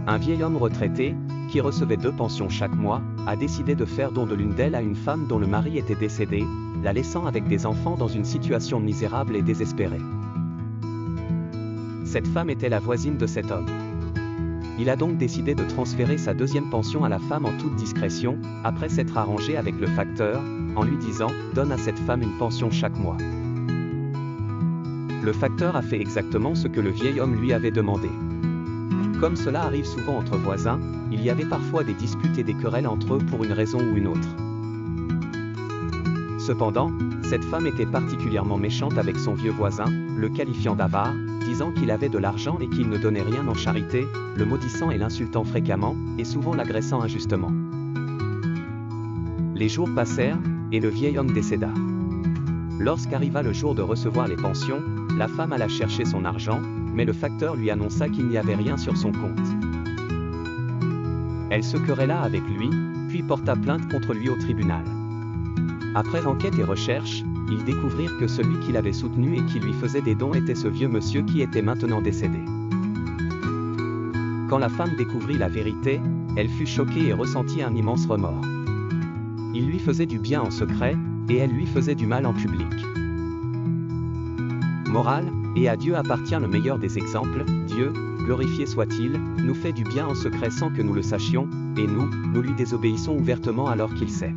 Un vieil homme retraité, qui recevait 2 pensions chaque mois, a décidé de faire don de l'une d'elles à une femme dont le mari était décédé, la laissant avec des enfants dans une situation misérable et désespérée. Cette femme était la voisine de cet homme. Il a donc décidé de transférer sa 2e pension à la femme en toute discrétion, après s'être arrangé avec le facteur, en lui disant « Donne à cette femme une pension chaque mois ». Le facteur a fait exactement ce que le vieil homme lui avait demandé. Comme cela arrive souvent entre voisins, il y avait parfois des disputes et des querelles entre eux pour une raison ou une autre. Cependant, cette femme était particulièrement méchante avec son vieux voisin, le qualifiant d'avare, disant qu'il avait de l'argent et qu'il ne donnait rien en charité, le maudissant et l'insultant fréquemment, et souvent l'agressant injustement. Les jours passèrent, et le vieil homme décéda. Lorsqu'arriva le jour de recevoir les pensions, la femme alla chercher son argent, mais le facteur lui annonça qu'il n'y avait rien sur son compte. Elle se querella avec lui, puis porta plainte contre lui au tribunal. Après enquête et recherche, ils découvrirent que celui qui l'avait soutenu et qui lui faisait des dons était ce vieux monsieur qui était maintenant décédé. Quand la femme découvrit la vérité, elle fut choquée et ressentit un immense remords. Il lui faisait du bien en secret, et elle lui faisait du mal en public. Morale, et à Dieu appartient le meilleur des exemples, Dieu, glorifié soit-il, nous fait du bien en secret sans que nous le sachions, et nous lui désobéissons ouvertement alors qu'il sait.